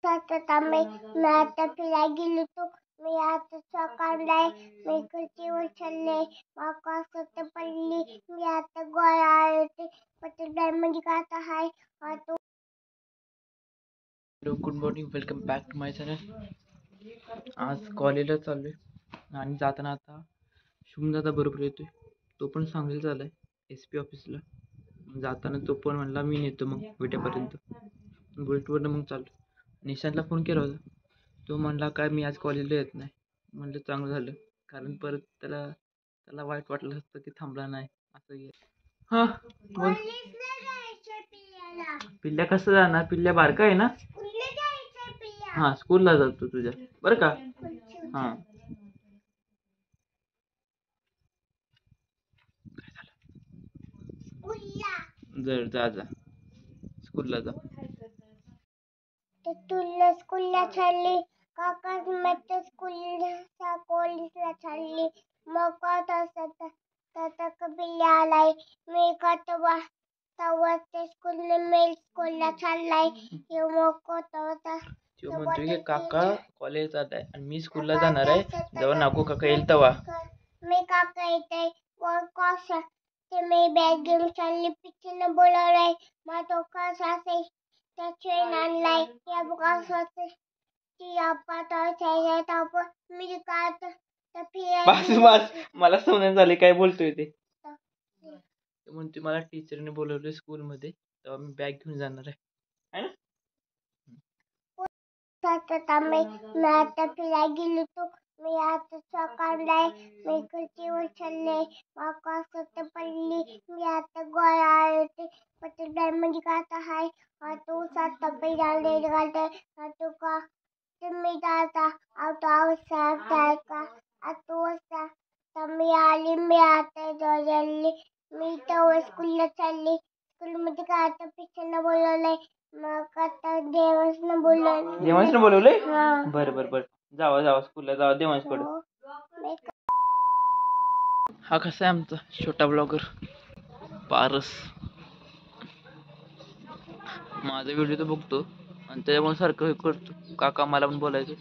आता मी आता फिरायला गेलो होतो. मी आता सकाळला मी खुर्ची उचलले माका स्वतः पडली. मी आता गोळा आले पत्र म्हणजे काय आता हाय आता. Hello good morning, welcome back to my channel. आज कॉलेजला चाललोय आणि जाताना आता शुभदादा बरोबर येतोय. तो पण सांगलीला चाललाय SP ऑफिसला. जाताना तो पण म्हणला मी नेतो मग विट्यापर्यंत. बुलेटवरनं मग चाललो. निशांतला फोन केला होता. तो म्हणला काय मी आज कॉलेजला येत नाही. म्हणलं चांगलं झालं, कारण परत त्याला वाईट वाटलं असतं की थांबला नाही असं. हां बोल. पिल्ल्या कसं जाणार? पिल्ल्या बारका आहे ना. हां स्कूलला जातो तुझ्या, बरं का. हां जर जा स्कूलला जा. तुला स्कूलला चालली काका मग स्कूलला कॉलेजला चालली मग बिल्ल्या आलाय मी काटवा तवा ते स्कूलला चाललाय मग होता. तो म्हणतोय की काका कॉलेज जात आहे आणि मी स्कूलला जाणार आहे. जेव्हा नागू काका येईल तेव्हा मी काका येते कसं ते मी बॅग घेऊन चालली. पिचीनं बोलावलंय मग तो कसा असेल त्या ट्रेन आणलाय या बघा ती आपण मी काढ बस मला समजून झाले काय बोलतोय ते. म्हणते मला टीचरने बोलवलं स्कूलमध्ये तेव्हा मी बॅग घेऊन जाणार आहे ना. आता मी आता फिरायला गेलो होतो. मी आता सकाळला मी खुर्ची उचलले माका स्वतः पडली. मी आता गोळा आले पत्र म्हणजे काय आता हाय तू सात पिराले घालते तू का तुम्ही जाता auto आवश्यक का तू असता मी आली. मी आता जोडली मी तेव्हा स्कूलला चालली. स्कूलमध्ये काय आता पिक्चरनं बोलवलंय मग आता देवांसनं बोलवलंय. बरं जावा स्कूलला जावा देवांशकडे. हा कसा आहे आमचा छोटा ब्लॉगर पारस. माझा व्हिडिओ तर बघतो आणि त्याच्यामुळे सारखं हे करतो. काका मला पण बोलायचं.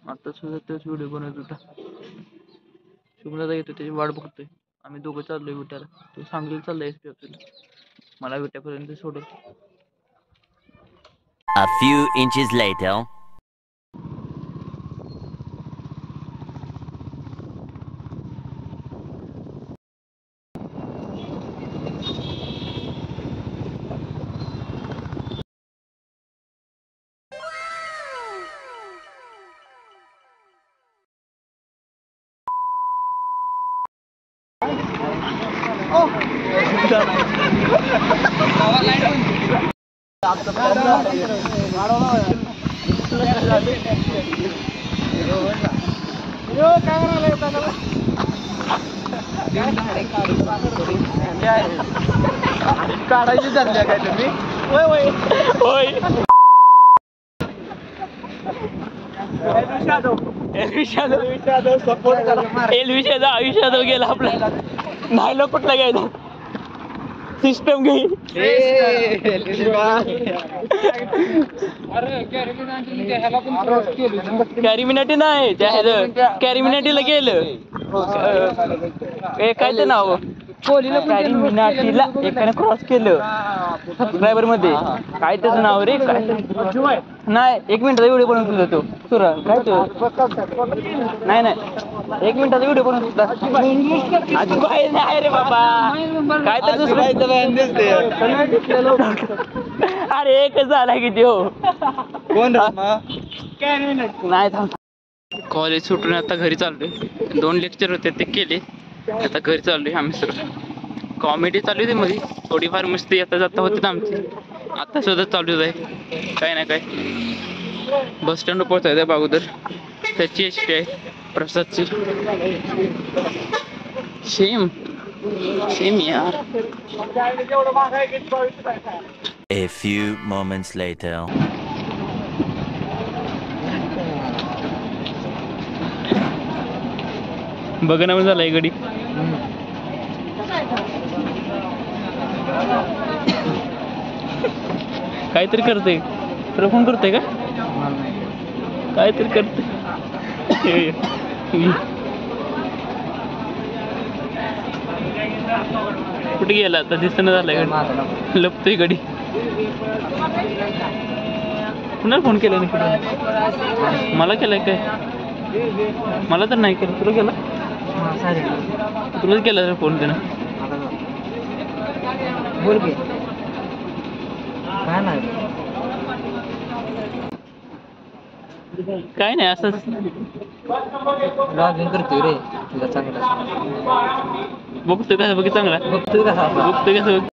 आता सुद्धा तेच व्हिडिओ बनवत होता. शुभदादा येतो त्याची वाट बघतोय. आम्ही दोघं चाललोय विट्याला. तो सांगलीला चाललाय SP ऑफिसला. मला विट्यापर्यंत सोडत. A few inches later. काढायची चालल्या काय तुम्ही? होय आयुष्यात गेला आपल्याला नाही कुठला घ्यायला सिस्टम घेईल. कॅरिमिनाटी नाही त्या कॅरिमिनाटीला गेलं काय ते नाव कॅरिमिनाटीला एकाने क्रॉस केलं सबस्क्रायबर मध्ये. काय त्याचं नाव रे काय नाही. 1 मिनिटाचा व्हिडिओ बनवत होता तो सुरा काय तो नाही 1 मिनिटाचा व्हिडिओ बनवत होता. नाही रे बाबा काय तर अरे एकच झाला किती हो कोण नाही थांब. कॉलेज सुटून आता घरी चाललोय. 2 लेक्चर होते ते केले. आता घरी चाललोय. आम्ही सर कॉमेडी चालू होती मध्ये थोडीफार मस्ती आता जाता होती आमची. आता सुद्धा चालूच आहे काय ना काय. बस स्टँड पोहोचायचं अगोदर. त्याची एसटी आहे प्रसादची. सेम यार. A few moments later. बघा ना झालंय गडी. काहीतरी करते तुला फोन करते का काहीतरी करते कुठे गेला आता दिसणं झालंय लपतोय गडी कुणाला फोन केला नाही मला केलाय काय मला तर नाही केलं तुला केला तुलाच केला फोन त्यानं बोल की काय नाही काय नाही असंच लॉगिंग करतोय रे तुला चांगला बघतोय कसं बघ चांगला बघतोय कसा बघतोय कसं बघ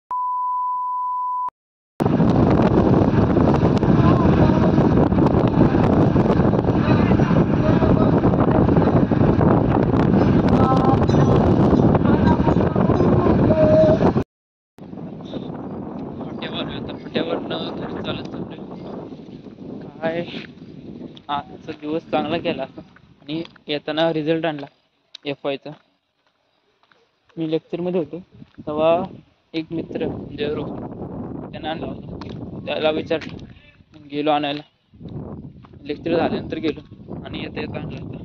काय आजचा दिवस चांगला गेला आणि येताना रिझल्ट आणला FYचा मी लेक्चरमध्ये होतो तेव्हा एक मित्र जयरूप त्यानं आणला होता त्याला विचारलं गेलो आणायला लेक्चर झाल्यानंतर गेलो आणि येता येता आणला होता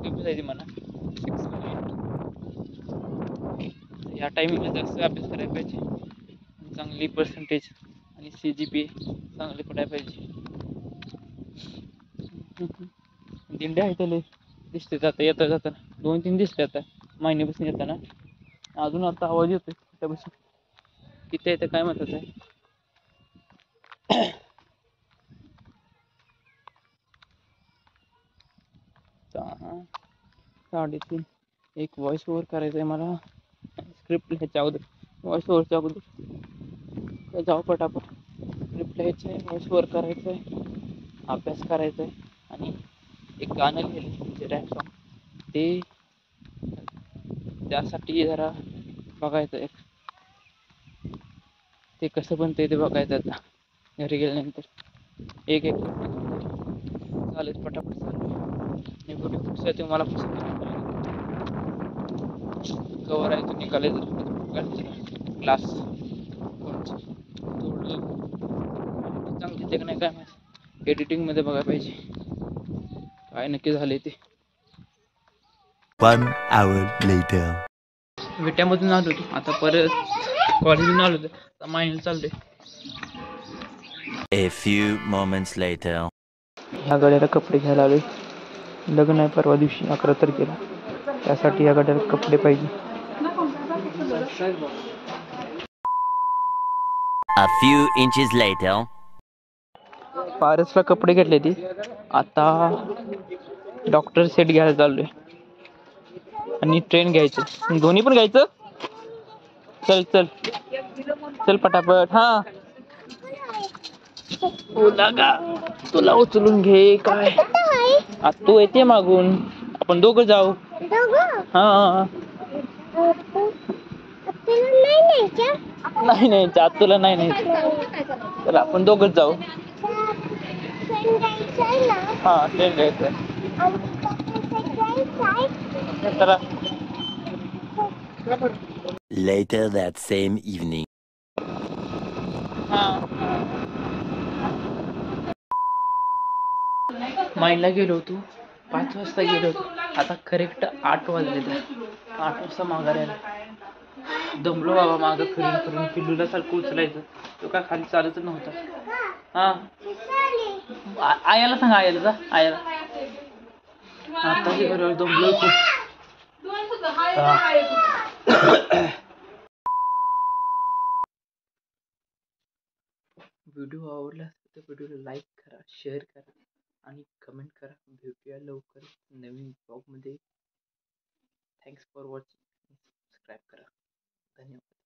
कमी जायची म्हणा 6 या टायमिंगला जास्त अभ्यास करायला पाहिजे चांगली पर्सेंटेज आणि CGPA चांगले पडायला पाहिजे दिंड्या आहे त्याला दिसते आता येता जाताना 2-3 दिसते आता महिन्यापासून येताना अजून आता आवाज येतोय त्यापासून किती येतं काय म्हणतात आहे 3:30 एक व्हॉइस ओव्हर करायचं आहे मला स्क्रिप्ट लिहायच्या अगोदर व्हॉइस ओव्हरच्या अगोदर जाऊ पटापट स्क्रिप्ट लिहायचं आहे व्हॉइस ओव्हर करायचं आहे अभ्यास करायचा आहे आणि एक गाणं लिहिलं म्हणजे रॅप सॉन्ग ते त्यासाठी जरा बघायचं आहे ते कसं बनते ते बघायचं आता घरी गेल्यानंतर एक चालेल पटापट चालेल व्हिडिओ कुठचा आहे ते मला पसंत कवर आहे तो निघालायचं क्लास थोडं चांगली ते नाही काय माहिती एडिटिंगमध्ये बघायला पाहिजे काय नक्की झाले ते 1 hour later. विट्यामधून आलो होतो आता परत कॉलेजून आलो होतो आता मायनल चाललोय A few moments later. ह्या गाड्याला कपडे घ्यायला आलोय लग्न आहे परवा दिवशी 11 तारखेला त्यासाठी या गाड्याला कपडे पाहिजे A few inches later. पारसला कपडे घेतले ती आता डॉक्टर सेट घ्यायला चाललोय आणि ट्रेन घ्यायचं दोन्ही पण घ्यायचं चल चल चल पटापट हा तुला उचलून घे काय आता तू येते मागून आपण दोघं जाऊ हा नाही नाही आत तुला नाही नाही चला आपण दोघंच जाऊ हा ट्रेन घ्यायचं चला Later that same evening. माइंडला गेलो होतो 5 वाजता गेलो होतो आता करेक्ट 8 वाजले 8 वाजता माघारी आलो दमलो बाबा मागं फिरून फिरून पिल्लूला सारखं उचलायचं तो काय खाली चालत नव्हता हा आयाला सांगा आयाला जा आयाला आता हे बरोबर दमलो खूप व्हिडिओ आवडला तर व्हिडिओला लाईक करा शेअर करा आणि कमेंट करा भेटूया लवकर नवीन ब्लॉगमध्ये थँक्स फॉर वॉचिंग सबस्क्राईब करा धन्यवाद